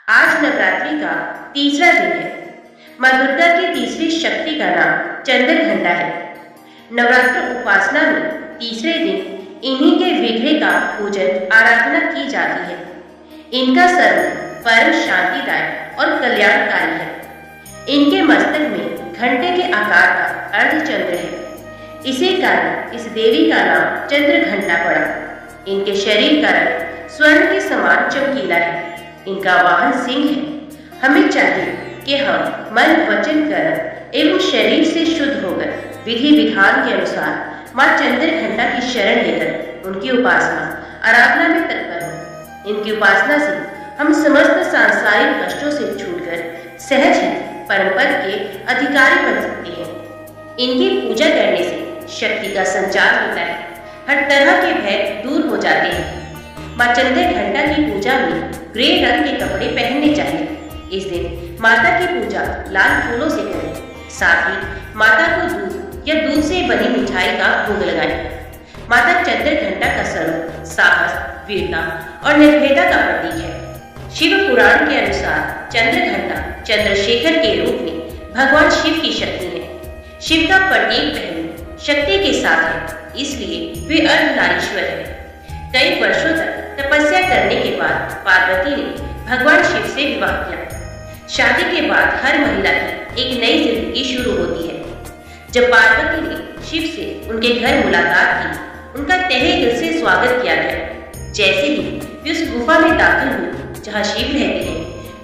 आज नवरात्रि का तीसरा दिन है। माँ दुर्गा की तीसरी शक्ति का नाम चंद्र घंटा है। नवरात्र उपासना में तीसरे दिन इन्हीं के विग्रह का पूजन आराधना की जाती है। इनका स्वरूप परम शांतिदायक और कल्याणकारी है। इनके मस्तक में घंटे के आकार का अर्धचंद्र है। इसी कारण इस देवी का नाम चंद्र घंटा पड़ा। इनके शरीर का रंग स्वर्ण के समान चमकीला है। इनका वाहन सिंह है। हमें चाहिए कि हम मन, वचन, कर्म एवं शरीर से शुद्ध होकर विधि विधान के अनुसार माँ चंद्र घंटा की शरण लेकर उनकी उपासना आराधना में तत्पर हो। इनकी उपासना से हम समस्त सांसारिक कष्टों से छूटकर सहज ही परम पद के अधिकारी बन सकते हैं। इनकी पूजा करने से शक्ति का संचार होता है। हर तरह के भय दूर हो जाते हैं। माँ चंद्र घंटा की पूजा में ग्रे रंग के कपड़े पहनने चाहिए। इस दिन माता की पूजा लाल फूलों से करें। साथ ही माता को दूध या दूध से बनी मिठाई का भोग लगाएं। माता चंद्र घंटा का स्वरूप साहस, वीरता और निर्भयता का प्रतीक है। शिव पुराण के अनुसार चंद्र घंटा चंद्रशेखर के रूप में भगवान शिव की शक्ति है। शिव का प्रत्येक पहलू शक्ति के साथ है, इसलिए वे अर्धनारीश्वर है। कई वर्षों तक तपस्या करने के बाद पार्वती ने भगवान शिव से विवाह किया। शादी के बाद हर महिला की एक नई जिंदगी शुरू होती है। जब पार्वती ने शिव से उनके घर मुलाकात की, उनका तहे दिल से स्वागत किया गया। जैसे ही वे उस गुफा में दाखिल हुई जहाँ शिव रहते हैं,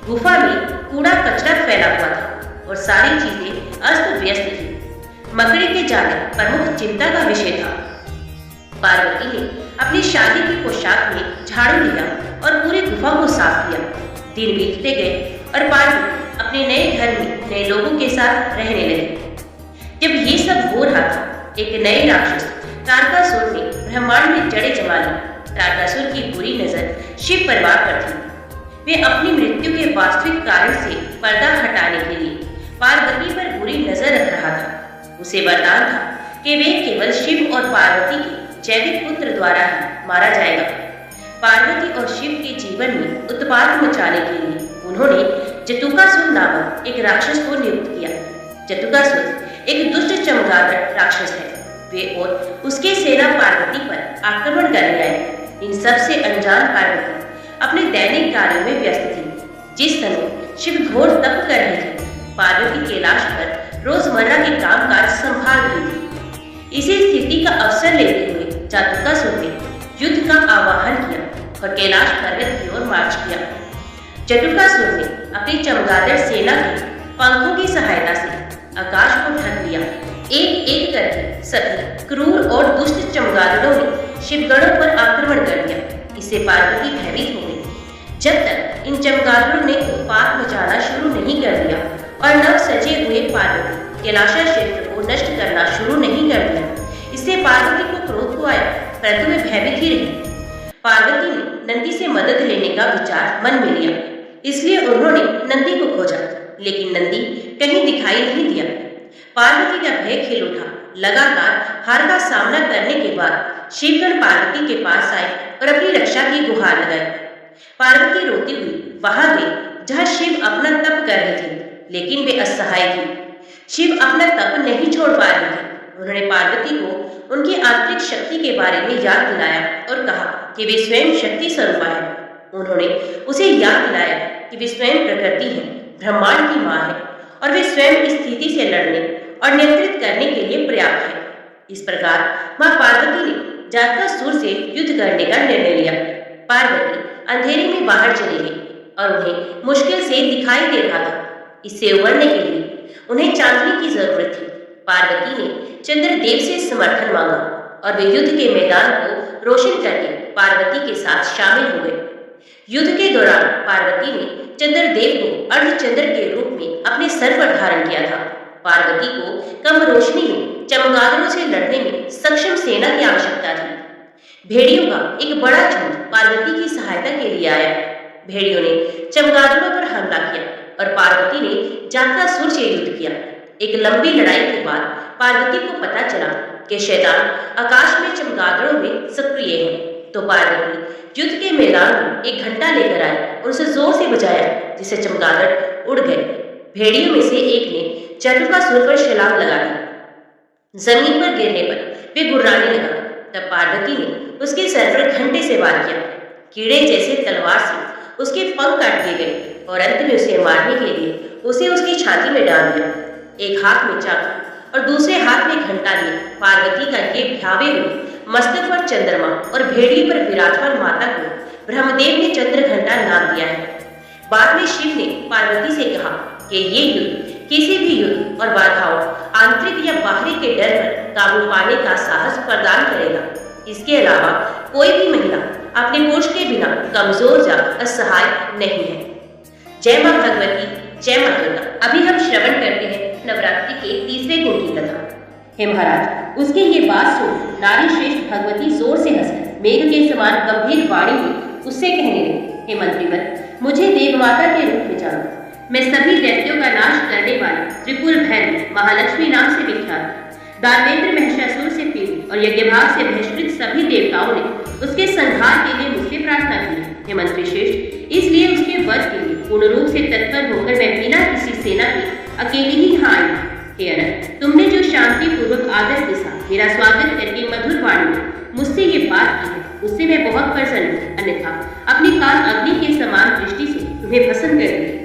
गुफा में कूड़ा कचरा फैला हुआ था और सारी चीजें अस्त व्यस्त थी। मकड़ी के जाले प्रमुख चिंता का विषय था। पार्वती ने अपनी शादी की पोशाक में झाड़ू लिया और पूरी गुफा को साफ किया। दिन बीतते गए और पार्वती अपने नए घर में नए लोगों के साथ रहने लगी। जब ये सब हो रहा था, एक नए राक्षस तारकासुर ने ब्रह्मांड में जड़ें जमा ली। तारकासुर की बुरी नजर शिव परिवार पर थी। वे अपनी मृत्यु के वास्तविक कारण से पर्दा हटाने के लिए पार्वती पर बुरी नजर रख रहा था। उसे वरदान था कि वे केवल शिव और पार्वती के जैविक पुत्र द्वारा ही मारा जाएगा। पार्वती और शिव के जीवन में उत्पात मचाने के लिए उन्होंने जटुकासुर नामक एक राक्षस को नियुक्त किया। जटुकासुर एक दुष्ट चमगादड़ राक्षस है। वे और उसके सेना पार्वती पर आक्रमण करने आए। इन सब से अनजान पार्वती अपने दैनिक कार्यों में व्यस्त थी। जिस समय शिव घोर तप कर रहे थे, पार्वती कैलाश पर रोजमर्रा के कामकाज संभाल रही थी। इसी स्थिति का अवसर लेते हुए जटुकासुर ने युद्ध का आह्वान किया और कैलाश पर्वत की ओर मार्च किया। जटुकासुर ने अपनी चमगादड़ सेना के पंखों की सहायता से आकाश को ढक लिया। एक एक करके सभी क्रूर और दुष्ट चमगादड़ों ने शिवगणों पर आक्रमण कर दिया। इससे पार्वती भयभीत हो गई। जब तक इन चमगादड़ों ने उत्पात मचाना शुरू नहीं कर दिया और नव सजे हुए पार्वती कैलाश क्षेत्र को नष्ट करना शुरू नहीं कर दिया, इससे पार्वती को क्रोध को आया, परंतु वे भयभीत ही रही। पार्वती ने नंदी से मदद लेने का विचार मन में लिया, इसलिए उन्होंने नंदी को खोजा, लेकिन नंदी कहीं दिखाई नहीं दिया। पार्वती का भय खिल उठा। लगातार हार का सामना करने के बाद शिवगण पार्वती के पास आए और अपनी रक्षा की गुहार लगाई। पार्वती रोती हुई वहां गई जहां शिव अपना तप कर रहे थे, लेकिन वे असहाय थी। शिव अपना तप नहीं छोड़ पा रहे थे। उन्होंने पार्वती को उनकी आंतरिक शक्ति के बारे में याद दिलाया और कहा कि वे स्वयं शक्ति स्वरूपा है। उन्होंने उसे याद दिलाया कि वे स्वयं प्रकृति है, ब्रह्मांड की मां है और वे स्वयं इस स्थिति से लड़ने और नियंत्रित करने के लिए पर्याप्त है। इस प्रकार मां पार्वती ने जटासुर से युद्ध करने का निर्णय लिया। पार्वती अंधेरे में बाहर चली गई और उन्हें मुश्किल से दिखाई दे रहा था। इससे उबरने के लिए उन्हें चांदनी की जरूरत थी। पार्वती ने चंद्रदेव से समर्थन मांगा और वे युद्ध के मैदान को रोशन करके पार्वती के साथ शामिल हो गए। युद्ध के दौरान पार्वती ने चंद्रदेव को अर्धचंद्र के रूप में अपने सर पर धारण किया था। पार्वती को कम रोशनी में चमगादड़ों से लड़ने में सक्षम सेना की आवश्यकता थी। भेड़ियों का एक बड़ा झुंड पार्वती की सहायता के लिए आया। भेड़ियों ने चमगादड़ों पर हमला किया और पार्वती ने जटासुर से युद्ध किया। एक लंबी लड़ाई के बाद पार्वती को पता चला कि शैतान आकाश में चमगादड़ों में सक्रिय है। तो पार्वती युद्ध के मैदान में एक घंटा लेकर आई और उसे जोर से बजाया, जिससे चमगादड़ उड़ गए। भेड़ियों में से एक ने चतुर सुर पर छलांग लगा दी। जमीन पर गिरने पर वे गुर्राने लगा। तब पार्वती ने उसके सर पर घंटे से वार किया। कीड़े जैसे तलवार से उसके पंख काट दिए गए और अंत में उसे मारने के लिए उसे उसकी छाती में डाल दिया। एक हाथ में चाकू और दूसरे हाथ में घंटा लिए पार्वती का ये भयावे रूप, मस्तक पर चंद्रमा और भेड़िए पर विराजमान माता को ब्रह्मदेव ने चंद्र घंटा नाम दिया है। बाद में शिव ने पार्वती से कहा कि ये युद्ध किसी भी युद्ध और बाधाओं, आंतरिक या बाहरी के डर पर काबू पाने का साहस प्रदान करेगा। इसके अलावा कोई भी महिला अपने पुरुष के बिना कमजोर या असहाय नहीं है। जय मां भगवती, जय मां दुर्गा। अभी हम श्रवण करते हैं नवरात्रि के तीसरे दिन की कथा। हे महाराज, उसके ये बात सुन नारी श्रेष्ठ भगवती जोर से हंसकर मेघ के समान गंभीर वाणी में उससे कहने लगी, हे मंत्रीवर, मुझे देव माता के रूप में जानो। मैं सभी दैत्यों का नाश करने वाली त्रिपुर भैरवी महालक्ष्मी नाम से विख्यात। दानवेंद्र महिषासुर से पीड़ित और यज्ञभाग से बहिष्कृत सभी देवताओं ने उसके संहार के लिए मुझसे प्रार्थना की है। हे मंत्री श्रेष्ठ, इसलिए उसके वध के लिए पूर्ण रूप से तत्पर होकर मैं बिना किसी सेना के अकेली ही यहाँ आई। हे अनंत, तुमने जो शांति पूर्वक आदर के साथ मेरा स्वागत करके मधुर वाणी में मुझसे ये बात की है, उससे मैं बहुत प्रसन्न हूँ। अन्यथा अपनी काल अग्नि के समान दृष्टि से तुम्हें पसंद करूंगी।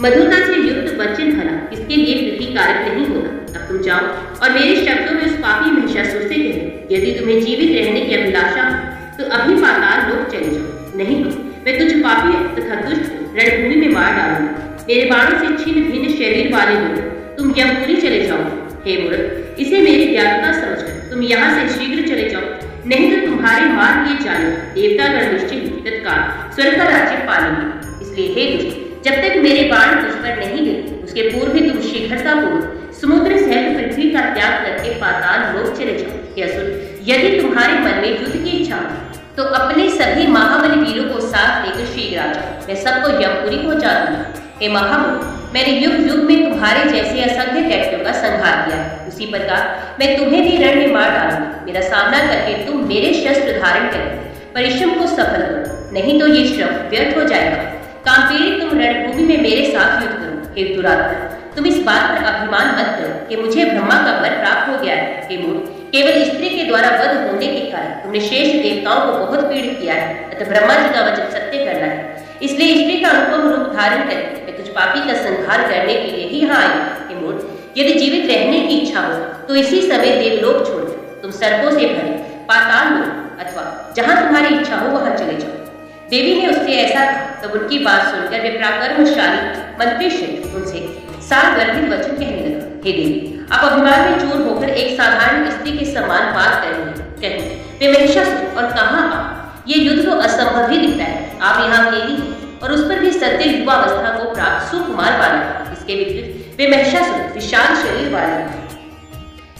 मधुरता से युक्त वचन भला इसके लिए प्रीतिकारक नहीं होगा। अब तुम जाओ और मेरे शब्दों में उस पापी महिषासुर से कहो, यदि तुम्हें जीवित रहने की अभिलाषा हो तो अभी पाताल लोक चले जाओ, नहीं तो मैं तुझ पापी तथा दुष्ट को रणभूमि में मार डालूंगा। मेरे बाणों से छिन्न भिन्न शरीर वाले लोग तुम यमपुरी चले जाओ। हे मूर्ख, इसे मेरी ज्ञानता समझकर तुम यहाँ से शीघ्र चले जाओ, नहीं तो तुम्हारे मार किए जाने देवतागण निश्चय ही तत्काल स्वर्ग का राज्य पालेंगे। इसलिए हे दुष्ट, जब तक मेरे बाण तुझ पर नहीं गिरे उसके पूर्व ही तुम शीघ्रतापूर्वक समुद्र सहित पृथ्वी का त्याग करके पाताल लोक चले जाओ। हे असुर, यदि तुम्हारे मन में युद्ध की इच्छा हो तो अपने सभी महाबली वीरों को साथ लेकर शीघ्र आ जाओ, मैं सबको यमपुरी पहुंचा दूंगा। हे महामूर्ख, मैंने युग युग में तुम्हारे जैसे असंख्य दैत्यों का संहार किया है, उसी प्रकार मैं तुम्हें भी रण में मार डालूंगा। मेरा सामना करके तुम मेरे शस्त्र धारण करके परिश्रम को सफल करो, नहीं तो ये श्रम व्यर्थ हो जाएगा। कामपीड़ित तुम रणभूमि में मेरे साथ युद्ध करो। हे दुरात्मा, तुम इस बात पर अभिमान मत करो कि मुझे ब्रह्मा का वर प्राप्त हो गया है। हे मूर्ख, केवल स्त्री के द्वारा वध होने के कारण तुमने शेष देवताओं को बहुत पीड़ित किया है, अतः ब्रह्मा जी का वचन सत्य करना है। इसलिए स्त्री का अनुपम रूप धारण करके मैं तुझ पापी का संहार करने के लिए ही यहाँ आई। हे मूर्ख, यदि जीवित रहने की इच्छा हो तो इसी समय देवलोक छोड़ तुम सर्पों से भरे पाताल लोक अथवा जहाँ तुम्हारी इच्छा हो वहां चले जाओ। देवी ने उससे ऐसा कहा, तब उनकी बात सुनकर वे पराक्रमशाली मंत्री श्रेष्ठ उनसे सार गर्भित वचन कहने लगा, हे देवी, आप अभिमान में चूर होकर एक साधारण स्त्री के समान बात करेंगे। वे महिषासुर, और कहाँ आप? ये युद्ध तो असंभव ही दिखता है। आप यहाँ अकेली हैं और उस पर भी सत्य युवावस्था को प्राप्त सुकुमार वाले। इसके विपरीत वे महिषासुर विशाल शरीर वाले हैं।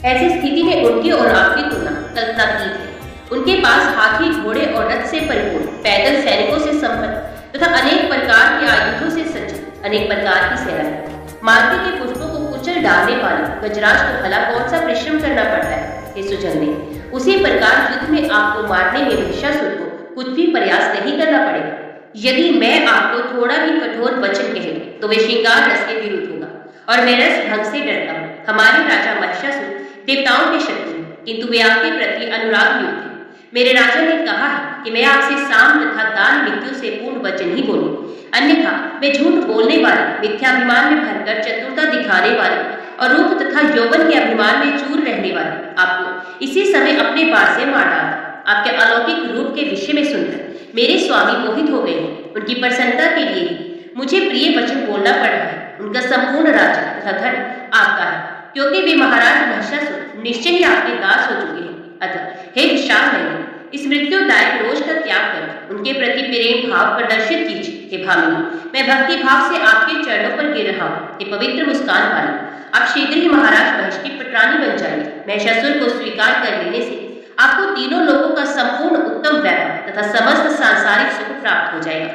ऐसी स्थिति में उनकी और आपकी तुलना कल्पनातीत है। उनके पास हाथी, घोड़े और रथ से परिपूर्ण, पैदल सैनिकों से संपन्न तथा अनेक प्रकार के आयुधों से सज्जित अनेक प्रकार की सेना है। मालती के पुष्पों को कुचल डालने वाले गजराज को भला कौन सा परिश्रम करना पड़ता है। हे सुजन्य, उसी प्रकार युद्ध में आपको मारने में महिषासुर को कुछ भी प्रयास नहीं करना पड़ेगा। यदि मैं आपको थोड़ा भी कठोर वचन कहूं तो वे श्रृंगार रस के विरुद्ध होगा और मैं रस भंग से डरता हूँ। हमारे राजा महिषासुर देवताओं के शत्रु हैं, किंतु वे आपके प्रति अनुराग युक्त हैं। मेरे राजा ने कहा है कि मैं आपसे साम तथा दान नीतियों से पूर्ण वचन ही बोलूं, अन्यथा मैं झूठ बोलने वाले, मिथ्याभिमान में भरकर चतुरता दिखाने वाले और रूप तथा यौवन के अभिमान में चूर रहने वाले आपको इसी समय अपने बाण से मार डालता। आपके अलौकिक रूप के विषय में सुनकर मेरे स्वामी मोहित हो गए हैं। उनकी प्रसन्नता के लिए ही मुझे प्रिय वचन बोलना पड़ रहा है। उनका संपूर्ण राज्य तथा धन आपका है, क्योंकि वे महाराज महिषासुर निश्चय ही आपके दास हो चुके हैं। अतः हे विशाल मैया, इस मृत्युदायक रोष का त्याग कर उनके प्रति प्रेम भाव प्रदर्शित कीजिए। हे भामिनी, मैं भक्ति भाव से आपके चरणों पर गिर रहा हूँ। हे पवित्र मुस्कान वाली, आप शीघ्र ही महाराज महेश की पटरानी बन जाइए। महिषासुर को स्वीकार कर लेने से आपको तीनों लोगों का संपूर्ण उत्तम वैभव तथा समस्त सांसारिक सुख प्राप्त हो जाएगा।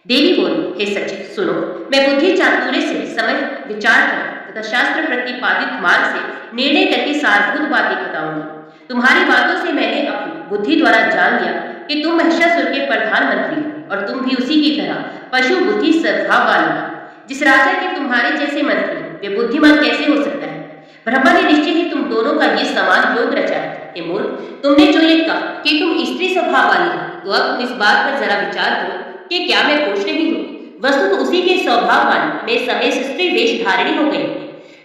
देवी बोली, हे सचिव सुनो, मैं बुद्धि चातुर्य से समझ विचार कर तथा शास्त्र प्रतिपादित मार्ग से निर्णय करके सारभूत बातें बताऊंगी। तुम्हारी बातों से मैंने अपनी बुद्धि द्वारा जान लिया कि तुम महिषासुर के प्रधानमंत्री हो और तुम भी उसी की तरह पशु बुद्धि सद्भाव वाले हो। जिस राजा के तुम्हारे जैसे मंत्री वे बुद्धिमान कैसे हो सकता है? ब्रह्मा ने निश्चय ही तुम दोनों का ये समान योग रचा है। हे मूर्ख, तुमने जो ये कहा कि तुम स्त्री स्वभाव वाली हो, तो अब तुम इस बात पर जरा विचार करो कि क्या मैं पुरुष नहीं हूँ? वस्तु तो उसी के स्वभाव वाली मैं समय से स्त्री वेश धारिणी हो गई।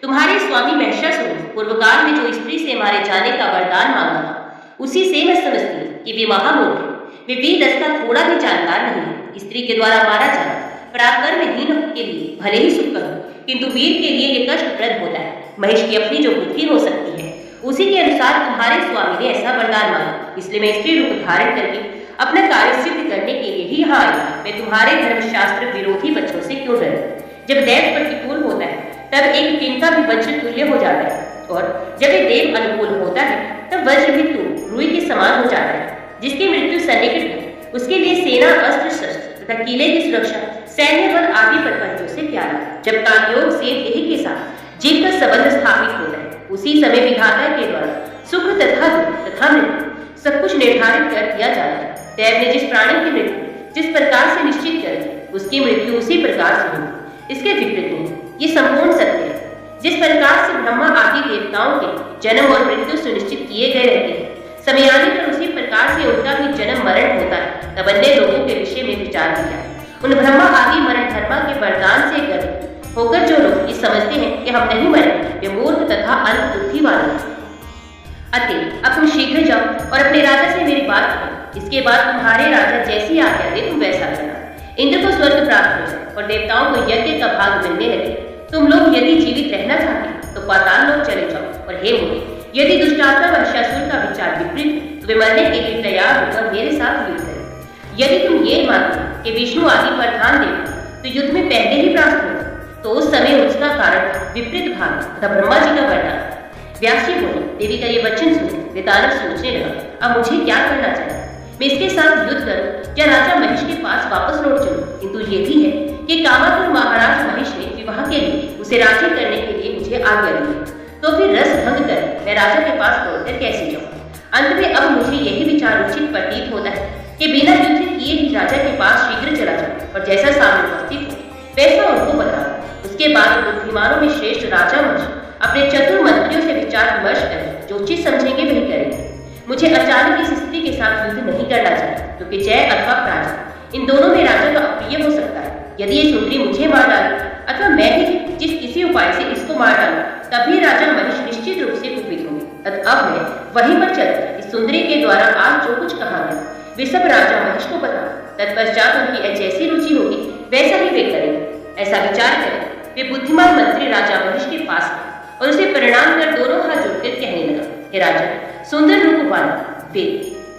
तुम्हारे स्वामी महिषासुर पूर्व काल में जो स्त्री से मारे जाने का वरदान मांगा था, उसी से मैं समझती हूँ कि वे महामूर्ख है। वे वीर रस का थोड़ा भी जानकार नहीं है। स्त्री के द्वारा मारा जाना पराक्रमहीन के लिए भले ही सुखकर हो, किंतु वीर के लिए ये कष्टप्रद होता है। महिष की अपनी जो बुद्धि हो सकती है, उसी के अनुसार तुम्हारे स्वामी ने ऐसा वरदान मांगा, इसलिए मैं स्त्री रूप धारण करके अपना कार्य सिद्ध करने के लिए ही यहाँ आई। मैं तुम्हारे धर्मशास्त्र विरोधी बच्चों से क्यों डरूं? जब दैव प्रतिकूल होता है तब एक तिनका भी वज्र तुल्य हो जाता है, और जब एक देव अनुकूल होता है तब वज्र भी रुई के समान हो जाता है। जिसकी मृत्यु सन्निकट है उसके लिए सेना, अस्त्र शस्त्र तथा किले की सुरक्षा, सैन्य बल आदि प्रपंचों से प्यारा। जब कामयोग से देह के साथ जीव का संबंध स्थापित होता है, उसी समय विधाता के द्वारा सुख तथा दुख तथा मृत्यु सब कुछ निर्धारित कर दिया जाता है। दैव ने जिस प्राणी की मृत्यु जिस प्रकार से निश्चित कर उसकी मृत्यु उसी प्रकार से होगी। इसके विपरीत नहीं, ये संपूर्ण सत्य है। जिस प्रकार से ब्रह्मा आदि देवताओं के जन्म और मृत्यु सुनिश्चित किए गए रहते हैं, समय आने पर उसी प्रकार से उनका भी जन्म मरण होता है। तब अन्य लोगों के विषय में विचार किया। उन ब्रह्मा आदि मरण धर्मा के वरदान से गर्वित होकर जो लोग ये समझते हैं कि हम नहीं मरेंगे, वे मूर्ख तथा अल्प बुद्धि वाले हैं। अतः अब तुम शीघ्र जाओ और अपने राजा से मेरी बात करो। इसके बाद तुम्हारे राजा जैसी आज्ञा दे तुम वैसा करना। इंद्र को स्वर्ग प्राप्त हो जाए और देवताओं को यज्ञ का भाग मिलने लगे। तुम लोग यदि जीवित रहना चाहते तो पाताल लोक चले जाओ। और हे मुनि, यदि दुष्टात्मा महिषासुर का विचार विपरीत है तो वे मरने के लिए तैयार होकर मेरे साथ युद्ध करें। यदि तुम ये मानते कि विष्णु आदि प्रधान देवता तो युद्ध में पहले ही प्राप्त हो, तो उस समय उसका कारण विपरीत भाग तथा ब्रह्मा जी का वरदान। व्यास जी बोले, देवी का ये वचन सुने वे दानव सोचने लगा, अब मुझे क्या करना चाहिए? मैं इसके साथ युद्ध करूं या राजा महिष के पास वापस लौट चलूं? किंतु ये भी है कि कामातुर महाराज महिष ने विवाह के लिए उसे राजी करने के लिए मुझे आज्ञा दी, तो फिर रस भंग कर मैं राजा के पास लौटकर कैसे जाऊं? अंत में अब मुझे यही विचार उचित प्रतीत होता है कि बिना युद्ध किए ही राजा के पास शीघ्र चला जाऊं और जैसा सामने उपस्थित हो वैसा उनको बताऊं। उसके बाद बुद्धिमानों में श्रेष्ठ राजा महिष अपने चतुर मंत्रियों से विचार विमर्श कर जो चीज समझेंगे वही करेंगे। मुझे अचानक इस स्त्री के साथ युद्ध नहीं करना चाहिए, क्योंकि जय अथवा पराजय इन दोनों में राजा का अप्रिय हो सकता है। यदि ये सुंदरी मुझे मार डाले अथवा मैं भी जिस किसी उपाय से इसको मार डालूं, तभी राजा महिष निश्चित रूप से कुपित होंगे। अब मैं वहीं पर चलकर इस सुंदरी के द्वारा आज जो कुछ कहा गया वे सब राजा महिष को बता, तत्पश्चात उनकी जैसी रुचि होगी वैसा ही वे करेंगे। ऐसा विचार कर वे बुद्धिमान मंत्री राजा महिष के पास गए और उसे प्रणाम कर दोनों हाथ जोड़कर कहने लगा, हे राजा, सुंदर रूप वाली वे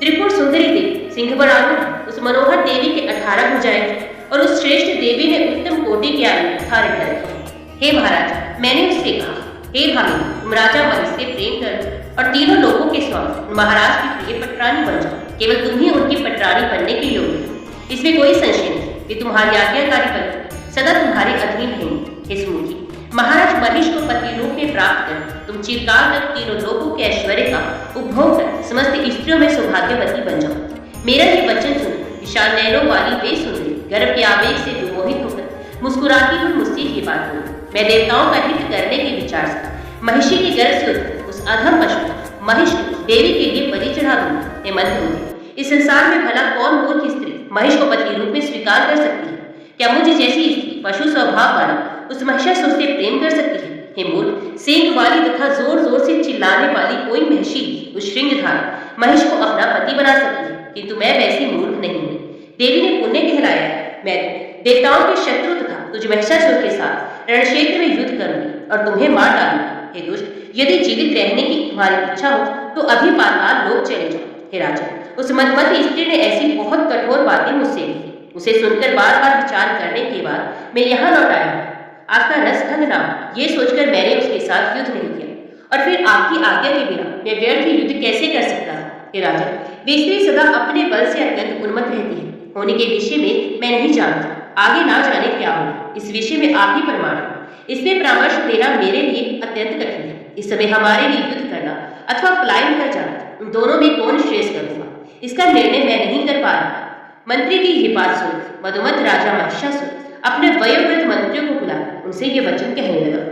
त्रिपुर सुंदरी देवी सिंह पर आरूढ़ उस मनोहर देवी के 18 भुजाएं और उस श्रेष्ठ देवी ने उत्तम कोटि के आयु धारण कर रखे। हे महाराज, मैंने उससे कहा, हे भाभी, तुम राजा महिष से प्रेम करो और तीनों लोगों के स्वामी महाराज की प्रिय पटरानी बन जाओ। केवल तुम ही उनकी पटरानी बनने के योग्य हो, इसमें कोई संशय नहीं। वे तुम्हारी आज्ञाकारी बन सदा तुम्हारे अधीन रहेंगे। हे सुमुखी, महाराज महिष को पति रूप में प्राप्त कर तुम चिरकाल तक तीनों लोगों के ऐश्वर्य का उपभोग कर समस्त स्त्रियों में सौभाग्यवती बन जाओ। मेरा ये वचन सुन विशाल नैनों वाली वे सुंदरी गर्भ के आवेग से विमोहित होकर मुस्कुराती हुई मुझसे ये बात बोली, मैं देवताओं का हित करने के विचार से महिषी के गर्भ से उस अधम पशु महिष देवी के लिए बलि चढ़ा दूंगा। हे मंदबुद्धि, इस संसार में भला कौन मूर्ख स्त्री महिष को पति रूप में स्वीकार कर सकती है? क्या मुझे जैसी स्त्री पशु स्वभाव वाली उस महिषासुर से प्रेम कर सकती है? हे मूर्ख, सींग वाली तथा जोर जोर से चिल्लाने वाली कोई महिषी उस श्रृंगधारी महिष को अपना पति बना सकती है, किंतु मैं वैसी मूर्ख नहीं हूँ। देवी ने पुण्य कहलाया, मैं देवताओं के शत्रु तथा तुझ महिषासुर के साथ रणक्षेत्र में युद्ध करूंगी और तुम्हें मार डालूंगी। हे दुष्ट, यदि जीवित रहने की तुम्हारी इच्छा हो तो अभी पाताल लोक चले जाओ। हे राजा, उस मदमती स्त्री ने ऐसी बहुत कठोर बातें मुझसे कही। उसे सुनकर बार बार विचार करने के बाद मैं यहाँ लौट आया हूँ। आपका रस भंग ना हो ये सोचकर मैंने उसके साथ युद्ध नहीं किया, और फिर आपकी आज्ञा के बिना मैं व्यर्थ युद्ध कैसे कर सकता था? हे राजा, वे स्त्री सदा अपने बल से अत्यंत उन्मत्त रहती है। होने के विषय में मैं नहीं जानता, आगे ना जाने क्या हो, इस विषय में आप ही प्रमाण हो। इसमें परामर्श देना मेरे लिए अत्यंत कठिन है। इस समय हमारे लिए युद्ध करना अथवा पलायन कर जाना, उन दोनों में कौन श्रेष्ठ करूंगा? इसका निर्णय मैं नहीं कर पा रहा। मंत्री की ये बात सुन मधुमत राजा महिषासुर अपने वयोवृद्ध मंत्रियों को बुलाकर उनसे ये वचन कहने लगा।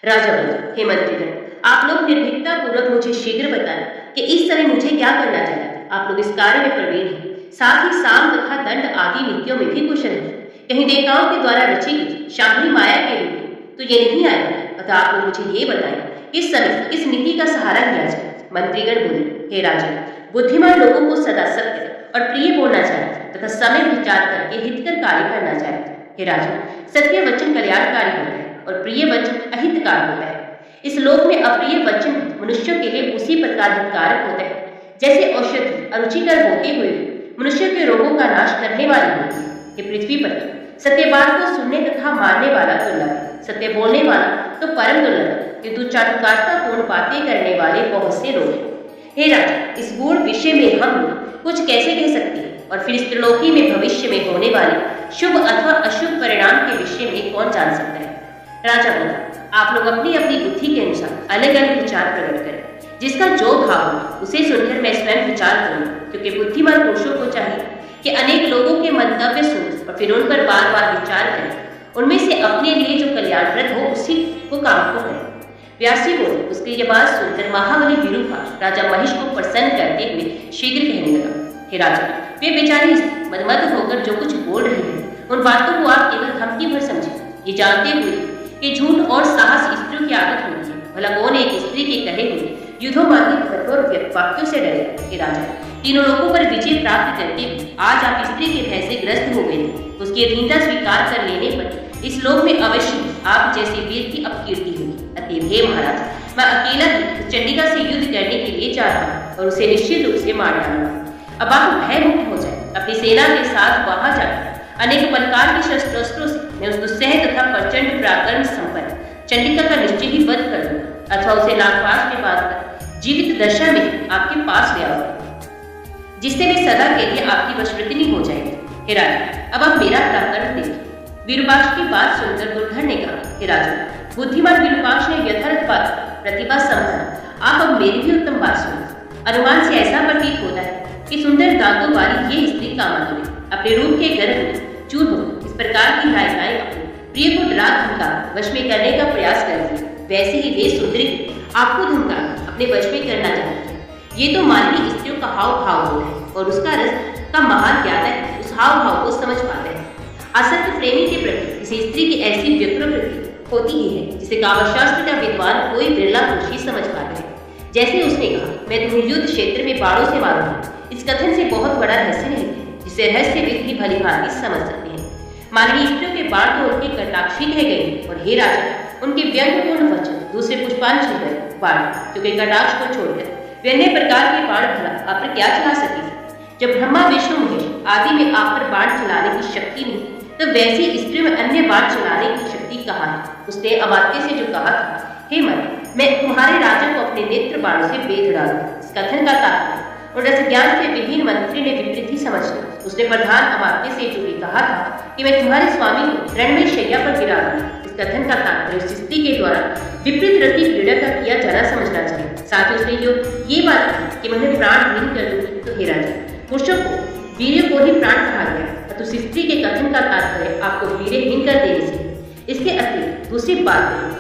राजा बोले, हे मंत्रीगण, आप लोग निर्भीकता पूर्वक मुझे शीघ्र बताएं कि इस समय मुझे क्या करना चाहिए। आप लोग इस कार्य में प्रवीण हैं, साथ ही साम तथा दंड आदि नीतियों में भी कुशल हैं। कहीं देवताओं के द्वारा रची गई शांभवी माया के रूप में तो ये नहीं आएगा। अतः आप लोग मुझे ये बताएं इस समय किस नीति का सहारा लिया जाए। मंत्रीगण बोले, हे राजा, बुद्धिमान लोगों को सदा सत्य और प्रिय बोलना चाहिए तथा समय विचार करके हितकर कार्य करना चाहिए। हे राजा, सत्य वचन कल्याणकारी होता है और प्रिय वचन अहितकार होता है। इस लोक में अप्रिय वचन मनुष्यों के लिए उसी प्रकार हितकारक होते हैं जैसे औषधि अरुचिकर होते हुए मनुष्य के रोगों का नाश करने वाली होती है। ये पृथ्वी पर सत्यवाद को सुनने तथा मानने वाला दुर्लभ है, सत्य बोलने वाला तो परम दुर्लभ है, किंतु चाटुकारितापूर्ण बातें करने वाले बहुत से लोग हैं। हे राजा, इस गूढ़ विषय में हम कुछ कैसे कह सकते हैं, और फिर इस त्रिलोकी में भविष्य में होने वाले शुभ अथवा अशुभ परिणाम के विषय में कौन जान सकता है। राजा बोला, आप लोग अपनी अपनी बुद्धि के अनुसार अलग अलग विचार प्रकट करें। जिसका जो भाव हो उसे सुनकर मैं स्वयं विचार करूंगा, क्योंकि बुद्धिमान पुरुषों को चाहिए कि अनेक लोगों के मंतव्य सुन और फिर उन पर बार बार विचार करें, उनमें से अपने लिए जो कल्याणप्रद हो उसी को काम को करें। व्यास जी बोले, उसकी ये बात सुनकर महाबली विरूपाक्ष राजा महिष को प्रसन्न करते हुए शीघ्र कहने लगा, हे राजा, वे बेचारी मदमद होकर जो कुछ बोल रहे हैं उन बातों को आप केवल धमकी भर समझे, ये जानते हुए कि झूठ और साहस स्त्रियों की आदत होती है। भला कौन एक स्त्री के कहे हुए युद्धोमार्गी कठोर वाक्यों से डरेगा। हे राजा, तीनों लोगों पर विजय प्राप्त करके आज आप स्त्री के भय से ग्रस्त हो गए, उसकी अधीनता स्वीकार कर लेने पर इस लोक में अवश्य आप जैसे वीर की अपकीर्ति होगी। अतएव हे महाराज, मैं अकेला ही चंडिका से युद्ध करने के लिए जा रहा हूँ और उसे निश्चित रूप से मार डालूंगा। अब आप भय मुक्त हो जाए, अपनी सेना के साथ वहां जाकर अनेक प्रकार के शस्त्रों से मैं उस दुस्सह तथा प्रचंड पराक्रम संपन्न चंडिका का निश्चय ही वध कर दूंगा, अथवा उसे नागपाश में बांधकर जीवित दशा में आपके पास ले आऊंगा, जिससे वे सदा के लिए आपकी वशवर्तिनी हो जाएगी। हे राजा, अब आप मेरा पराक्रम देखिए। विरूपाक्ष की बात सुनकर दुर्धर ने कहा, हे राजा, बुद्धिमान विरूपाक्ष ने यथार्थ बात प्रतिभा समझा, आप अब मेरी भी उत्तम बात सुनिए। अनुमान से ऐसा प्रतीत होता है कि सुंदर दांतों वाली ये स्त्री कामधुरी अपने रूप के गर्भ में चूर हो इस प्रकार की नायिकाएं अपने प्रिय को डरा धमका वश में करने का प्रयास करती है, वैसे ही वे सुंदरी आपको धमका अपने वश में करना चाहती है। ये तो मानवीय स्त्रियों का हाव भाव होता है और उसका रस का महान ज्ञाता है उस हाव भाव को समझ पाता है। असत्य प्रेमी के प्रति किसी स्त्री की ऐसी व्यक्तिवृत्ति होती ही है जिसे कामशास्त्र का विद्वान कोई बिरला पुरुष ही समझ पाता है। जैसे उसने कहा, मैं तुम्हें युद्ध क्षेत्र में बाणों से मारूंगा, इस कथन से बहुत बड़ा रहस्य नहीं है जिसे रहस्यविद भी भली भांति समझ सकते हैं। मानवीय स्त्रियों के बाण तो उनके कटाक्षी कह गए और हे राजा, उनके व्यंग्यपूर्ण वचन दूसरे पुष्पांजलि गए बाण, क्योंकि कटाक्ष को छोड़कर वे अन्य प्रकार के बाण भला आप पर क्या चला सके। जब ब्रह्मा विष्णु महेश आदि में आप पर बाण चलाने की शक्ति नहीं, तो वैसी स्त्री में अन्य बाण चलाने की शक्ति कहाँ है। उसने अमात्य से जो कहा था, हे मन, मैं तुम्हारे राजा को अपने नेत्र बाणों से बेध डालूं, इस कथन का तात्पर्य और रस ज्ञान से विहीन मंत्री ने विपरीत ही समझ लिया। उसने प्रधान अमात्य से जो भी कहा था कि मैं तुम्हारे स्वामी को रणमय शैया पर गिरा दूंगा, इस कथन का तात्पर्य स्त्री के द्वारा विपरीत रति क्रीड़ा का किया जाना समझना चाहिए। साथ ही उसने जो ये बात की कि मैं प्राणहीन कर दूंगी, तो हे राजा, पुरुषों को वीर्य को ही प्राण कहा गया, तो स्त्री के कथन का तात्पर्य आपको वीर्यहीन कर देने से इसके अतिरिक्त दूसरी बात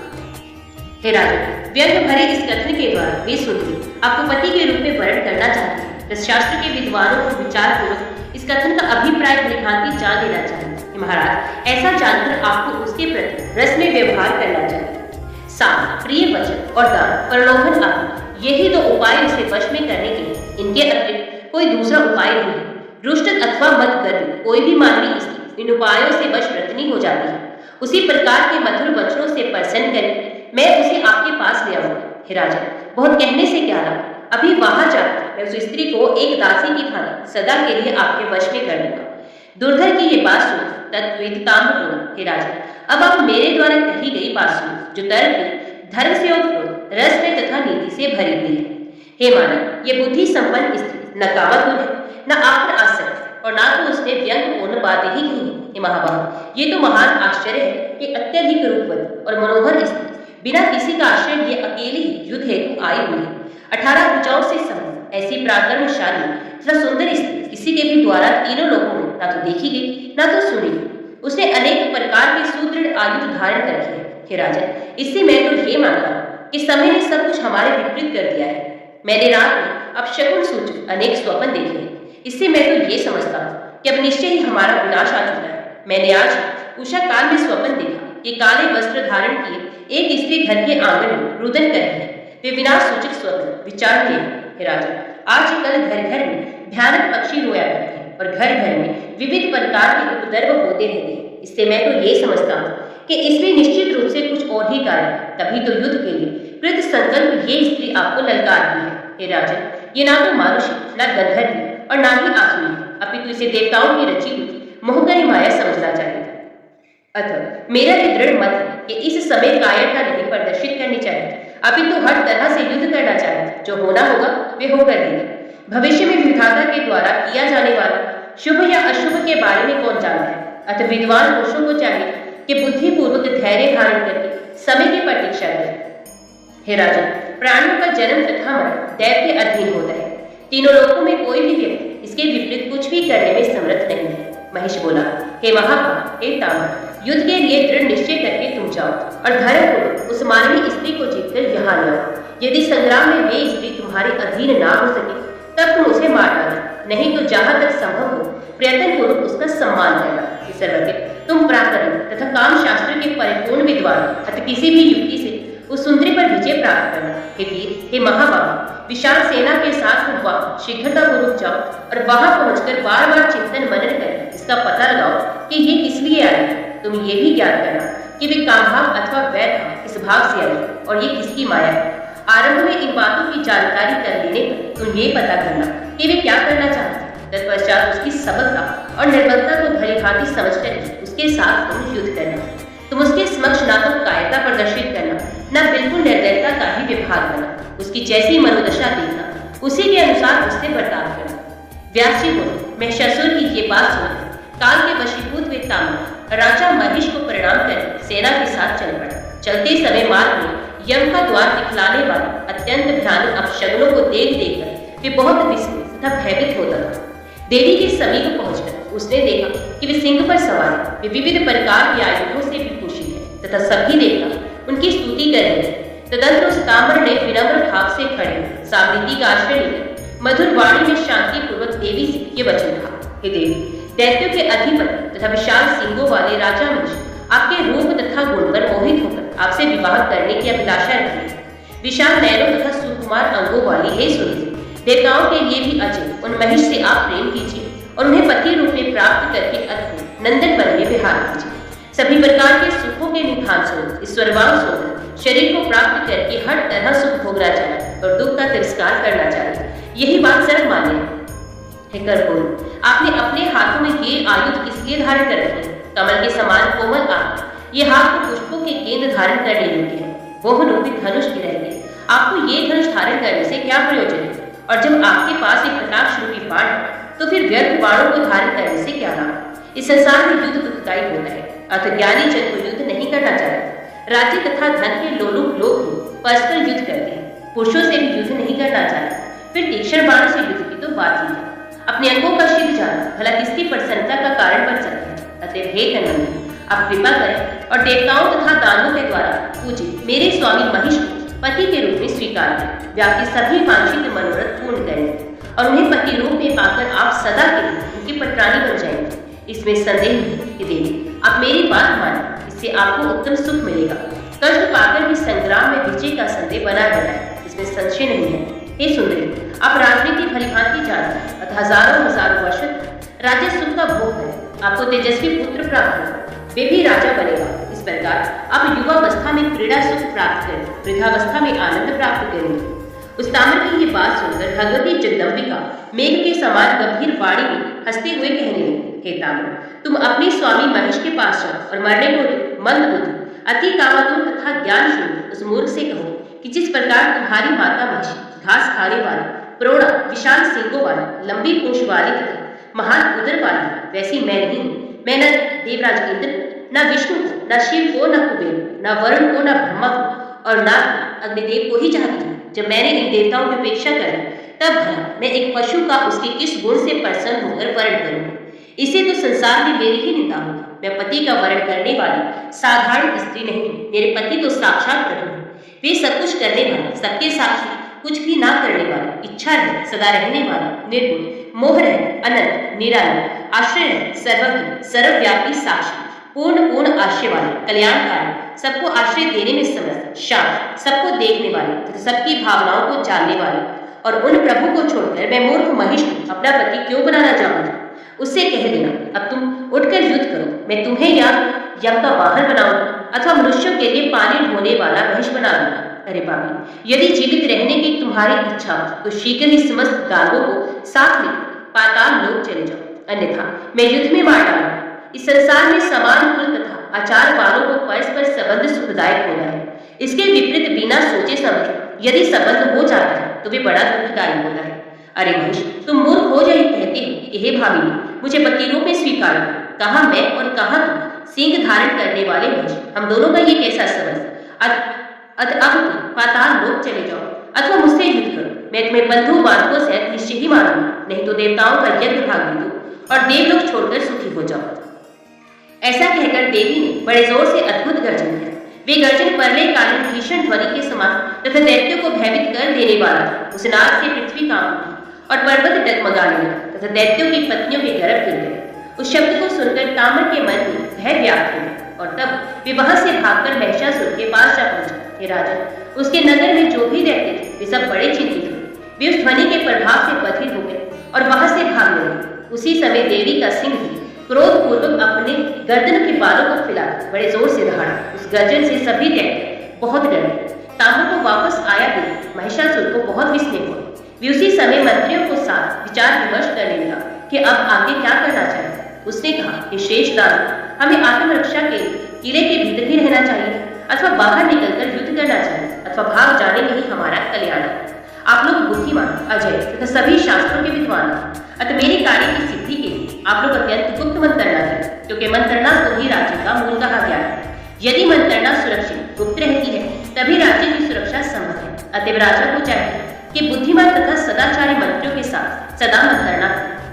हे राजा, व्यंग भरे इस कथन के द्वारा वे सुंदरी आपको पति के रूप में वर्ण करना चाहते हैं। शास्त्र के विद्वानों को विचार पूर्वक इस कथन का अभिप्राय भलीभांति जान लेना चाहिए। महाराज, ऐसा जानकर आपको उसके प्रति रस में व्यवहार करना चाहिए। साथ प्रिय वचन और दान प्रलोभन आदि यही दो उपाय उसे वश में करने के, इनके अतिरिक्त कोई दूसरा उपाय नहीं है। रुष्ट अथवा मत गर्वी कोई भी मानवीय स्त्री इन उपायों से वशवर्तिनी हो जाती है। उसी प्रकार के मधुर वचनों से प्रसन्न करके मैं उसे आपके पास ले आऊंगा। हे राजा, बहुत कहने से क्या लाभ, अभी वहां जाकर मैं उस स्त्री को एक दासी की भांति सदा के लिए आपके वश में कर दूंगा। दुर्धर की ये बात सुन तत्वेदितांब बोला, हे राजा, अब आप मेरे द्वारा कही गई बात सुनो, जो तर्क धर्म से उत्प्रोत रस में तथा नीति से भरी हुई है। हे मानव, ये बुद्धि संपन्न स्त्री न कामतुर है, न आप पर आसक्त और ना तो उसने व्यंग्यपूर्ण बातें ही कही। हे महाबाहु, ये तो महान आश्चर्य है कि अत्यधिक रूपवती और मनोहर स्त्री बिना किसी का आश्रय लिए अकेली युद्ध हेतु आई हुई है। 18 भुजाओं से समृद्ध ऐसी पराक्रमशाली तथा सुंदर स्त्री किसी के भी द्वारा तीनों लोगों में ना तो देखी गई ना तो सुनी गई। उसने अनेक प्रकार के सुदृढ़ आयुध धारण कर रखे हैं। हे राजन, इससे मैं तो ये मानता हूँ कि समय ने सब कुछ हमारे विपरीत कर दिया है। मैंने रात में अपशकुन सूचक अनेक स्वप्न देखे हैं। इससे मैं तो ये समझता हूँ कि अब निश्चय ही हमारा विनाश आ चुका है। मैंने आज उषा काल में स्वप्न देखा कि काले वस्त्र धारण किए एक स्त्री घर के आंगन में रुदन कर रही है। वे विनाश सूचक स्वप्न विचार किए। हे राजन, आज कल घर घर में भयानक पक्षी रोया करते हैं और घर घर में विविध प्रकार के उपद्रव होते रहते हैं। इससे मैं तो ये समझता हूँ कि इसमें निश्चित रूप से कुछ और ही कारण है। तभी तो युद्ध के लिए कृत संकल्प ये स्त्री आपको ललकार रही है। हे राजन, ये ना तो मानुषी, ना गंधर्व और ना ही आसुरी है, अपितु इसे देवताओं की रची हुई मोहकरी माया समझना चाहिए। अतः मेरा ये दृढ़ मत है कि इस समय कायरता नहीं प्रदर्शित करनी चाहिए, अपितु हर तरह से युद्ध करना चाहिए। जो होना होगा वे होकर देगा। भविष्य में विधाता के द्वारा किया जाने वाला शुभ या अशुभ के बारे में कौन जानता है। अतः विद्वान पुरुषों को चाहिए कि बुद्धिपूर्वक धैर्य धारण करके समय की प्रतीक्षा करें। हे राजन, प्राणियों का जन्म तथा मरण दैव के अधीन होता है। तीनों लोकों में कोई भी व्यक्ति इसके विपरीत कुछ भी करने में समर्थ नहीं है। महेश बोला, हे महाभाग, हे तामर, युद्ध के लिए दृढ़ निश्चय करके तुम जाओ और धर्मपूर्वक उस मानवीय स्त्री को जीतकर यहाँ लाओ। यदि संग्राम में वे स्त्री तुम्हारे अधीन ना हो सके तब तुम उसे मार डालो, नहीं तो जहां तक संभव हो प्रयत्न पूर्वक उसका सम्मान करना। तुम पराक्रमी तथा काम शास्त्र के परिपूर्ण विद्वान अतः किसी भी युक्ति से उस सुंदरी पर विजय प्राप्त करना। हे वीर, हे महाबाहु, विशाल सेना के साथ तुम वहां शीघ्रता पूर्वक जाओ और वहां पहुंचकर बार बार चिंतन मनन कर इसका पता लगाओ कि ये किस लिए आए। तुम ये भी ज्ञात करना कि वे कामभाव अथवा वैध किस भाव से आए और ये किसकी माया है। आरंभ में इन बातों की जानकारी कर लेने पर तुम ये पता करना कि वे क्या करना चाहते हैं। तत्पश्चात उसकी सबलता और निर्बलता को भली भांति समझकर उसके साथ तुम युद्ध करना। तुम उसके समक्ष ना तो कायरता प्रदर्शित करना, न बिल्कुल निर्दयता का ही विभाग करना। उसकी जैसी मनोदशा देखना, उसी के अनुसार उससे बर्ताव करना। व्यास जी बोले, मैं शसुर की ये बात सुन काल के वशीभूत वे तामर राजा महेश को प्रणाम कर सेना के साथ चल पड़ा। चलते समय मार्ग में यम का द्वार दिखलाने वाले अत्यंत भयानक अपशगुनों को देख देखकर वे बहुत विस्मित तथा भयभीत होता था। देवी के समीप पहुंचकर उसने देखा कि वे सिंह पर सवार है। वे विविध प्रकार के आयुधों से विभूषित है तथा सभी देवता उनकी स्तुति कर रहे थे। तदंतर उस ताम्र ने विनम्र भाव से खड़े सामनीति का आश्रय लेकर मधुर वाणी में शांति पूर्वक देवी से ये वचन कहा, हे देवी, दैत्यों के अधिपति तथा विशाल सिंगों वाले राजा महेश आपके रूप तथा गुण पर मोहित होकर आपसे विवाह करने की अभिलाषा रखी है। विशाल नयनों तथा सुकुमार अंगों वाली हे सुंदरी, देवताओं के लिए भी अजय उन महेश से आप प्रेम कीजिए और उन्हें पति रूप में प्राप्त करके अद्भुत नंदन बन में विहार कीजिए। सभी प्रकार के सुखों के निधान स्वरूप इस स्वर्वांग सुंदर शरीर को प्राप्त करके हर तरह सुख भोगना चाहिए और दुख का तिरस्कार करना चाहिए। यही बात सर्व मान्य है। हे कर्पूर, आपने अपने हाथों में ये आयुध किस लिए धारण कर रखे हैं? कमल के समान कोमल आप ये हाथ को पुष्पों के गेंद धारण करने योग्य है। मोह रूपी धनुष के रहते आपको ये धनुष धारण करने से क्या प्रयोजन है? और जब आपके पास एक कटाक्ष रूपी बाण है तो फिर व्यर्थ बाणों को धारण करने से क्या लाभ? इस संसार में युद्ध दुखदायी होता है, अतः ज्ञानी जन को युद्ध नहीं करना चाहिए। राज्य तथा धन के लोलुप लोग परस्पर युद्ध करते हैं, पुरुषों से भी युद्ध नहीं करना चाहिए। फिर तीक्ष्ण बाणों से युद्ध की तो बात ही है। अपने अंगों का शिव जाना भला किसकी प्रसन्नता का कारण बन सकता है। अतः हे धनवंतरी, आप कृपा करें और देवताओं तथा दानों के द्वारा पूजित मेरे स्वामी महेश को पति के रूप में स्वीकार करें। वे आपके सभी वांछित मनोरथ पूर्ण करें और उन्हें पति रूप में पाकर आप सदा के लिए उनकी पटरानी बन जाएंगे। इसमें संदेह नहीं कि देवी, आप मेरी बात माने, इससे आपको उत्तम सुख मिलेगा। कष्ट पाकर भी संग्राम में विजय का संदेह बना रहता है, इसमें संशय नहीं है। हे सुंदरी, आप राजनीति भलीभांति जानते हैं, अतः हजारों हजारों वर्ष राज्य सुख का भोग करें। आपको तेजस्वी पुत्र प्राप्त होगा, वे भी राजा बनेगा। इस प्रकार आप युवावस्था में क्रीड़ा सुख प्राप्त करें, वृद्धावस्था में आनंद प्राप्त करेंगे। उस ताम्र की ये बात सुनकर भगवती जगदम्बिका मेघ के समान गंभीर वाणी में हंसते हुए कहने लगी, हे ताम्र, तुम अपने स्वामी महेश के पास जाओ और मरने को मंद बुद्धि अति कामातुर तथा ज्ञान शून्य उस मूर्ख से कहो कि जिस प्रकार तुम्हारी माता महिषी घास खाने वाली, प्रौढ़ा, विशाल सींगों वाली, लंबी पूंछ वाली तथा महान उदर वाली, वैसी मैं नहीं हूँ। मैं न देवराज इंद्र, न विष्णु को, न शिव को, न कुबेर, न वरुण को, न ब्रह्मा को और न अग्निदेव को ही चाहती हूँ। जब मैंने इन देवताओं की उपेक्षा करी तब भला मैं एक पशु का उसके किस गुण से प्रसन्न होकर वर्ण करूंगी? इसे तो संसार में मेरी ही निंदा होगी। मैं पति का वर्ण करने वाली साधारण स्त्री नहीं हूँ। मेरे पति तो साक्षात प्रभु हैं। वे सब कुछ करने वाले, सबके साक्षी, कुछ भी ना करने वाले, इच्छा है, सदा रहने वाला, निर्गुण, मोह है, अनंत, निरालय, आश्रय है, सर्वज्ञ, सर्वव्यापी, साक्षी, पूर्ण आश्रय वाले, कल्याणकारी, सबको आश्रय देने में समर्थ, शांत, सबको देखने वाले तथा सबकी भावनाओं को जानने वाले, और उन प्रभु को छोड़कर मैं मूर्ख महिष को अपना पति क्यों बनाना चाहूंगा? उससे कह देना, अब तुम उठकर युद्ध करो, मैं तुम्हें या यम का वाहन बनाऊंगा अथवा मनुष्यों के लिए पानी ढोने वाला महिष बना दूंगा। अरे पापी, यदि जीवित रहने की तुम्हारी इच्छा हो तो शीघ्र ही समस्त दानवों को साथ लेकर पाताल लोक चले जाओ, अन्यथा मैं युद्ध में मार डालूंगा। इस संसार में समान कुल तथा आचार वालों को परस्पर संबंध सुखदायक होना है। इसके विपरीत बिना सोचे समझे यदि संबंध हो जाता है तो वे बड़ा दुखदायी होता है। अरे महेश, तुम मूर्ख हो जाए कहते हो कि हे भामिनी, मुझे पति रूप में स्वीकार करो। कहाँ मैं और कहाँ तुम, सिंह धारण करने वाले महेश, हम दोनों का ये कैसा संबंध? अब तुम पाताल लोक चले जाओ अथवा मुझसे युद्ध करो, मैं तुम्हें बंधु बांधवों सहित निश्चय ही मारूंगा, नहीं तो देवताओं का यज्ञ भाग दे दो और देवलोक छोड़कर सुखी हो जाओ। ऐसा कहकर देवी ने बड़े जोर से अद्भुत गर्जन किया। वे गर्जन परलयकालीन भीषण ध्वनि के समान तथा दैत्यों को भयभीत कर देने वाला था। उस नाद से पृथ्वी कांप उठी और पर्वत डगमगाने लगा तथा दैत्यों की पत्नियों के गर्भ गिर गए। उस शब्द को सुनकर कामर के मन में भय व्याप्त हो गया और तब वे वहां से भागकर महिषासुर के पास जा पहुंचे। हे राजन, उसके नगर में जो भी रहते थे वे सब बड़े चिंतित हुए। वे उस ध्वनि के प्रभाव से बधिर हो गए और वहां से भागने लगे। उसी समय देवी का सिंह भी क्रोध पूर्वक अपने गर्दन के बालों को फैला बड़े जोर से दहाड़ा। उस गर्जन से सभी दैत्य बहुत डरे। तांबू को वापस आया देख महिषासुर को बहुत विस्मय हुआ। वे उसी समय मंत्रियों को साथ विचार विमर्श करने लगा कि अब आगे क्या करना चाहिए। उसने कहा कि शेष दानव, हमें आत्मरक्षा के किले के भीतर ही रहना चाहिए अथवा बाहर निकलकर युद्ध करना चाहिए अथवा भाग जाने में ही हमारा कल्याण है। आप लोग बुद्धिमान, अजय तथा सभी शास्त्रों के विद्वान हैं, अतः मेरे कार्य की सिद्धि के लिए आप लोग अत्यंत गुप्त मंत्रणा करें, क्योंकि मंत्रणा को ही राज्य का मूल कहा गया है। यदि मंत्रणा सुरक्षित गुप्त रहती है तभी राज्य की सुरक्षा संभव है। अतः राजा को चाहिए कि बुद्धिमान तथा सदाचारी मंत्रियों के साथ सदा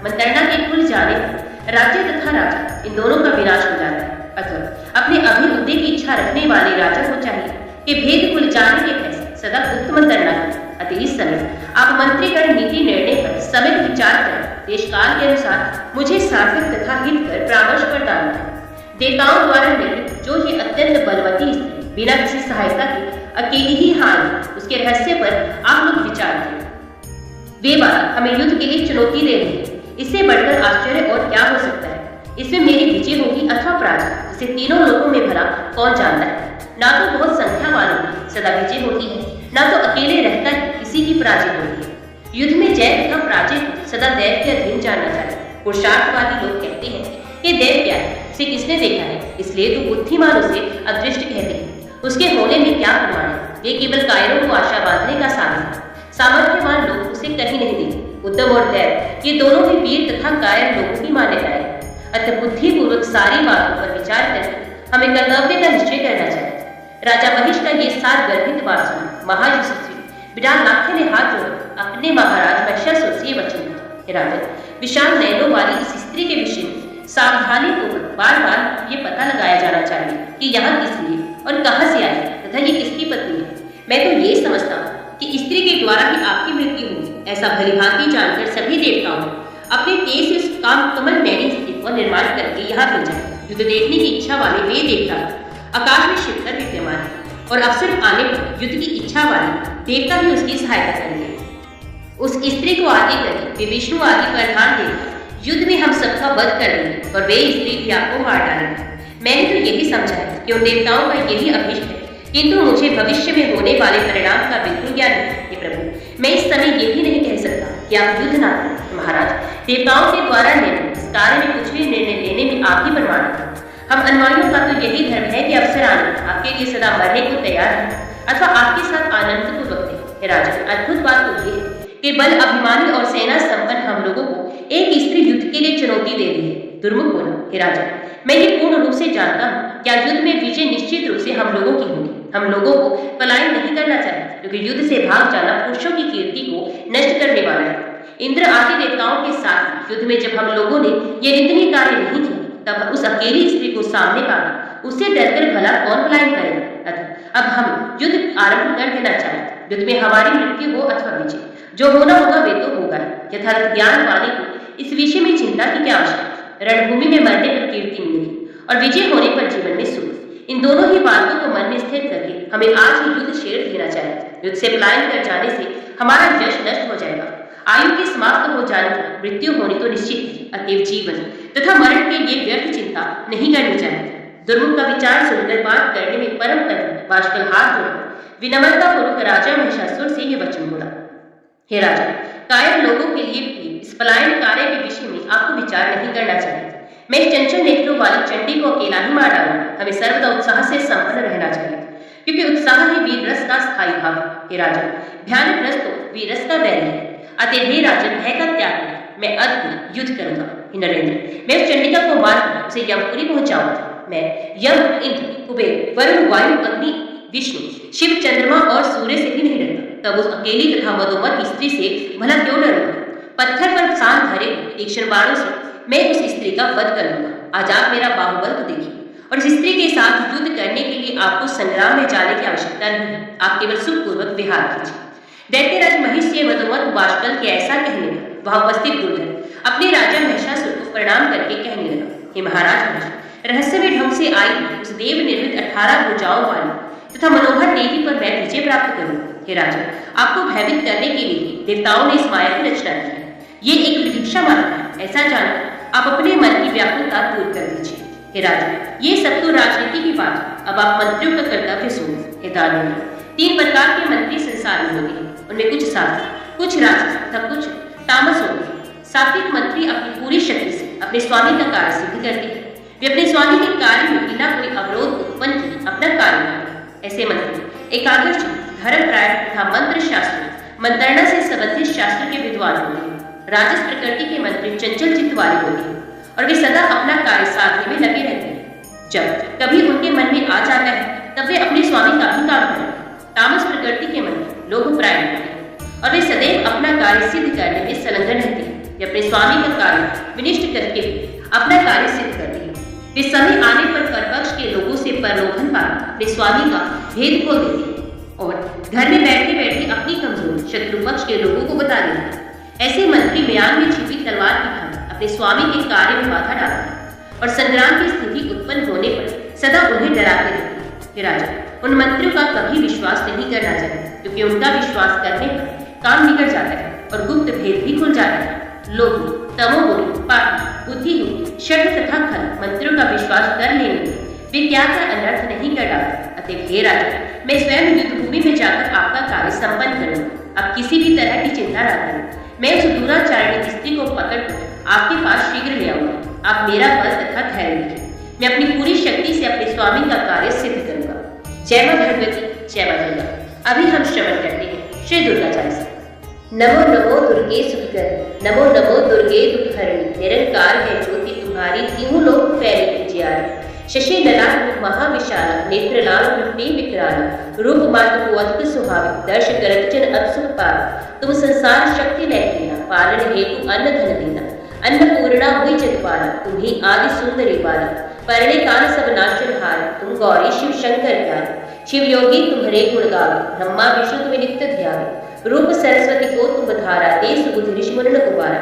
मंत्रणा के खुल जाने पर राज्य तथा राजा इन दोनों का विनाश हो जाता है। अतः अपने अभिवृद्धि की इच्छा रखने वाले राजा को चाहिए कि भेद खुल जाने के फैसले सदा गुप्त मंत्रणा करें। अतः इस समय आप मंत्रीगण नीति निर्णय पर समित विचार कर देश काल के अनुसार मुझे सार्थक तथा हित कर परामर्श प्रदान करें। देवताओं द्वारा निर्मित जो ये अत्यंत बलवती स्त्री बिना किसी सहायता के अकेली ही हार, उसके रहस्य पर आप लोग विचार करें। वे बात हमें युद्ध के लिए चुनौती दे रही है, इससे बढ़कर आश्चर्य और क्या हो सकता है? इसमें मेरी विजय होगी अथवा पराजय, जिसे तीनों लोगों में भला कौन जानता है। ना तो बहुत संख्या वालों की सदा विजय होती है, ना तो अकेले रहकर ही किसी की पराजय होती है। युद्ध में जय तथा पराजय को सदा दैव के अधीन जानना चाहिए। पुरुषार्थवादी लोग कहते हैं कि दैव क्या है, उसे किसने देखा है, इसलिए तो बुद्धिमान उसे अदृष्ट कहते हैं। उसके होने में क्या प्रमाण है? ये केवल कायरों को आशा बांधने का साधन है। सामर्थ्यवान लोग उसे कहीं नहीं देखते। उद्धव और दैव ये दोनों भी वीर तथा कायर लोगों की मान्यता है। अतः बुद्धिपूर्वक सारी बातों पर विचार करके हमें कर्तव्य का निश्चय करना चाहिए। राजा महिष का ये सार गर्भित बात सुन महायशस्वी विरालाख्य ने हाथ जोड़ अपने महाराज महिषासुर से वचन दिया। राजन, विशाल नयनों वाली इस स्त्री के विषय में सावधानी पूर्वक बार बार ये पता लगाया जाना चाहिए कि यहाँ किस लिए और कहाँ से आई तथा ये किसकी पत्नी है। मैं तो ये समझता हूँ कि स्त्री के द्वारा ही आपकी मृत्यु होगी। ऐसा भलीभांति जानकर सभी देवताओं ने अपने तेज से उस काम कमल मैनी स्त्री को निर्माण करके यहाँ भेजा। युद्ध देखने की इच्छा वाले वे देवता आकाश में शिवकर विद्यमान है और अवसर आने पर युद्ध की इच्छा वाले देवता भी उसकी सहायता करेंगे। उस स्त्री को आदि करके वे विष्णु आदि प्रधान देवता युद्ध में हम सबका वध कर देंगे और वे स्त्री भी आपको मार डालेंगे। मैंने तो यही समझा है कि उन देवताओं का यही अभिष्ट है, किंतु मुझे भविष्य में होने वाले परिणाम का बिल्कुल ज्ञान नहीं। हे प्रभु, मैं इस समय यही नहीं कह सकता कि आप युद्ध ना करें। महाराज, देवताओं के द्वारा निर्णय इस कार्य में कुछ भी निर्णय लेने में आप ही प्रमाणित हैं। हम अनुयायियों का तो यही धर्म है कि अवसर आने आपके लिए सदा मरने को तैयार है अथवा आपके साथ आनंद पूर्वक है। राजन, अद्भुत बात तो ये है कि बल अभिमानी और सेना संपन्न हम लोगों को एक स्त्री युद्ध के लिए चुनौती दे रही है। दुर्मुख बोला। हे राजन, मैं ये पूर्ण रूप से जानता हूँ क्या युद्ध में विजय निश्चित रूप से हम लोगों की होगी। हम लोगों को पलायन नहीं करना चाहिए, क्योंकि युद्ध से भाग जाना पुरुषों की कीर्ति को नष्ट करने वाला है। इंद्र आदि देवताओं के साथ युद्ध में जब हम लोगों ने ये निंदनीय कार्य नहीं किया, तब उस अकेली स्त्री को सामने पाकर उससे डरकर भला कौन पलायन करेगा। अतः अब हम युद्ध आरंभ कर देना चाहिए। युद्ध में हमारी मृत्यु हो अथवा विजय, जो होना होगा वे तो होगा। यथार्थ ज्ञान वाले को इस विषय में चिंता की क्या आवश्यकता। रणभूमि में मरने पर कीर्ति मिलेगी और विजय होने पर जीवन में सुख। इन दोनों ही बातों को मन में स्थिर करके हमें आज ही युद्ध छेड़ देना चाहिए। युद्ध से पलायन कर जाने से हमारा यश नष्ट हो जाएगा। आयु के समाप्त हो जाने पर मृत्यु होनी तो निश्चित है। अतएव जीवन तथा मरण के लिए व्यर्थ चिंता नहीं करनी चाहिए। दुर्मुख का विचार सुनकर बात करने में परम तत्व आजकल हाथ जोड़कर विनम्रता पूर्वक राजा महिषासुर से ये वचन बोला। हे राजा, कायर लोगों के लिए भी इस पलायन कार्य के विषय में आपको विचार नहीं करना चाहिए। मैं इस चंचल नेत्रों वाली चंडी को अकेला ही मार डालूंगा। हमें सर्वदा उत्साह से संपन्न रहना चाहिए, क्योंकि उत्साह ही वीर रस का स्थायी भाव है। हे राजा, भयानक रस तो वीर रस का वैर है। अतः हे राजन, भय का त्याग कर मैं अद्भुत युद्ध करूंगा। हे नरेंद्र, मैं उस चंडिका को मारकर उसे यमपुरी पहुंचाऊंगा। मैं यम, इंद्र, कुबेर, वरुण, वायु, अग्नि, विष्णु, शिव, चंद्रमा और सूर्य से भी नहीं डरता। तब उस अकेली तथा मधुमत स्त्री से भला क्यों डरूंगा। पत्थर पर शांत धरे तीक्ष्ण बाणों से मैं उस स्त्री का वध कर लूंगा। आज आप मेरा बाहुबल तो देखिए। और इस स्त्री के साथ युद्ध करने के लिए आपको संग्राम में जाने की आवश्यकता नहीं है। आप केवल सुखपूर्वक विहार कीजिए। दैत्यराज महिष्य मधुमत बाष्कल के ऐसा कहने पर वहां उपस्थित दुर्धन अपने राजा महिषासुर को प्रणाम करके कहने लगा। हे महाराज महिष, रहस्यमय ढंग से आई उस देव निर्मित 18 भुजाओं वाली तथा मनोहर देवी पर मैं विजय प्राप्त करूंगा। हे राजा, आपको भयभीत करने के लिए देवताओं ने इस माया की रचना की है। ये एक प्रतीक्षा मात्र है। ऐसा जानकर आप अपने मन की व्याकुलता दूर कर दीजिए। हे राजा, ये सब तो राजनीति की बात है। अब आप मंत्रियों का कर्तव्य सुनो। हे दानव, 3 प्रकार के मंत्री संसार में होंगे। उनमें कुछ सात्विक, कुछ राजस तथा कुछ तामस होंगे। सात्विक मंत्री अपनी पूरी शक्ति से अपने स्वामी का कार्य सिद्ध करते हैं। वे अपने स्वामी के कार्य में बिना कोई अवरोध उत्पन्न किए अपना कार्य करते। ऐसे मंत्री एकाग्र, धर्मप्राय तथा मंत्र शास्त्र, मंत्रणा से संबंधित शास्त्र के विद्वान होते हैं। राजस प्रकृति के मंत्री चंचल चित्त वाले होते हैं और वे सदा अपना कार्य साधने में लगे रहते हैं। जब कभी उनके मन में आ जाता है तब वे अपने स्वामी का भी काम करते हैं। तामस प्रकृति के मंत्री लोभप्राय होते हैं और वे सदैव अपना कार्य सिद्ध करने में संलग्न रहते हैं। वे अपने स्वामी का कार्य विनिष्ट करके अपना कार्य सिद्ध करते हैं। वे समय आने पर परपक्ष के लोगों से प्रलोभन पाकर अपने स्वामी का भेद खोल देते हैं और घर में बैठे बैठे अपनी कमजोरी शत्रु पक्ष के लोगों को बता देते हैं। ऐसे मंत्री म्यान में छिपी तलवार की भांति अपने स्वामी के कार्य में बाधा डालते हैं और संग्राम की स्थिति उत्पन्न होने पर सदा उन्हें डराते रहते हैं। हे राजा, उन मंत्रियों का कभी विश्वास नहीं करना चाहिए, क्योंकि उनका विश्वास करने पर काम निकल जाता है और गुप्त भेद भी खुल जाता है। लोग तमोगुणी, पापी, बुद्धिहीन, शठ तथा खल मंत्रियों का विश्वास कर लेने पर वे क्या अनर्थ नहीं कर डालते। अतः हे राजा, मैं स्वयं युद्धभूमि में जाकर आपका कार्य संपन्न करूंगा। आप किसी भी तरह की चिंता न करें। मैं उस दूराचारिणी स्त्री को पकड़कर आपके पास शीघ्र ले आऊंगा। आप मेरा बल तथा धैर्य लीजिए। मैं अपनी पूरी शक्ति से अपने स्वामी का कार्य सिद्ध करूंगा। जय मां भगवती, जय मां दुर्गा। अभी हम श्रवण करते हैं श्री दुर्गा चालीसा। नमो नमो दुर्गे सुखकर, नमो नमो दुर्गे दुखहरणी। निरंकार है ज्योति तुम्हारी, तीनों लोक फैली उजियारी। शशि ललाट महाविशाला, नेत्र लाल वृत्ति विकराला। रूप मात्र को अद्भुत सुहावी, दर्श करत जन अत्सुक पार। तुम संसार शक्ति लैकीना, पालन हेतु अन्न धन देना। अन्नपूर्णा हुई जगपाला, तुम्ही आदि सुंदरी बाला। परणे कान सब नाशर हार, तुम गौरी शिव शंकर प्यारे। शिव योगी तुम्हारे गुण गावे, ब्रह्मा विष्णु तुम्हें नित्य ध्यावे। रूप सरस्वती को तुम धारा, दे सुबुध ऋषि मुन उबारा।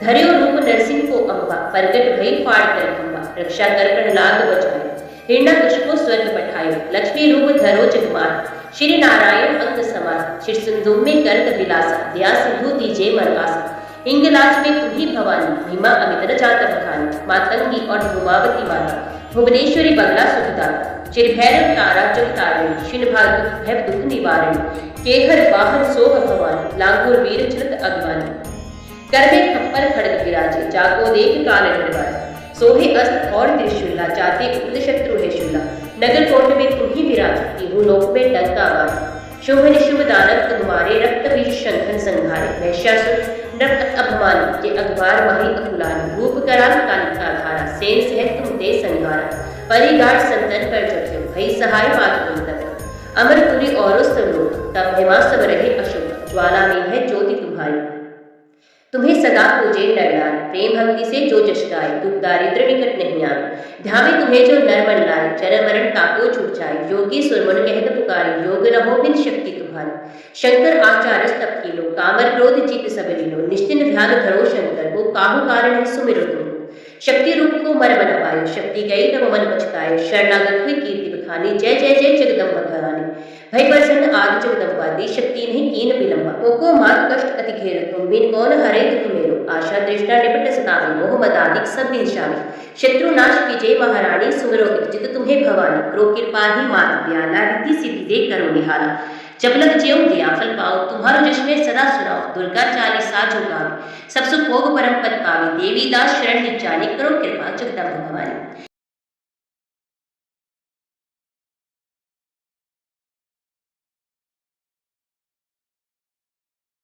धर्यो रूप नरसिंह को अम्बा, प्रगट भई फाड़ कर खंबा। रक्षा कर कण लाग बचायो, हिरण्यकश्यप को स्वर्ग पठायो। लक्ष्मी रूप धरो जगमान, श्री नारायण अंग समान। शिर सिंधु में करत विलासा, दया सिंधु दीजे मन आसा। हिंगलाज में तुम्ही भवानी, भीमा अमित न जात बखानी। मातंगी और धूमावती माता, भुवनेश्वरी बगला सुखदाता। चिर भैरव तारा जगतारिणी, शिन भाग भय दुख निवारिणी। केहर वाहन सोह भवानी, लांगुर वीर चलत अगवानी। कर में खप्पर खड़ग विराजे, जाको देख काल निर्वाज। सोहे अस्त्र और त्रिशूला, जाते उक्त शत्रु है शूला। नगर कोट में तुम्ही विराज, तीनों लोक में डंका आवाज। शुभ निशुभ दानव तुम्हारे, रक्त बीज शंखन संघारे। महिषासुर नृप अभिमानी, ये अखबार माही अकुलानी। रूप कराल कालिका धारा, सेन सहत तुम ते संहारा। परिगाढ़ संतन पर जप्यो भई सहाय मात तुम तक अमरपुरी और लोग तब महिमा सब रहे अशुभ ज्वाला में है ज्योति तुम्हारी। तुम्हें सदा पूजे नरनार प्रेम भक्ति से जो जश गाए दुख दारिद्र निकट नहीं आए। ध्यावे तुम्हें जो नर मन लाए जन्म मरण ताको छूट जाए। योगी सुरमन कहत पुकारी योग न हो बिन शक्ति तुम्हारी। शंकर आचार्य तप कीलो कामर क्रोध चित सब लीनो निश्चिन ध्यान धरो शंकर वो काहू कारण है सुमिरो तुमको। शक्ति रूप को मर बन पायो शक्ति गई तब मन पछताए। शरणागत हुई कीर्ति बखानी जय जय जय जगदम्बा भवानी। भय प्रसन्न आदि जगदम्बा दी शक्ति नहीं कीन विलंबा। मोको मात कष्ट अति घेर तुम बिन कौन हरे दुख मेरो। आशा तृष्णा निपट सतावे मोह मदादिक सब दिन शामी। शत्रु नाश विजय महारानी सुमरो जित तुम्हें भवानी। करो कृपा ही मात ब्याला रिद्धि सिद्धि दे करो निहारा। जब लग ज्यों दिया फल पाओ तुम्हारो जश में सदा सुनाओ। दुर्गा चालीसा जो गावे सब सुख भोग परम पद पावे। देवी दास शरण निज जाने करो कृपा जगदम्बा भवानी।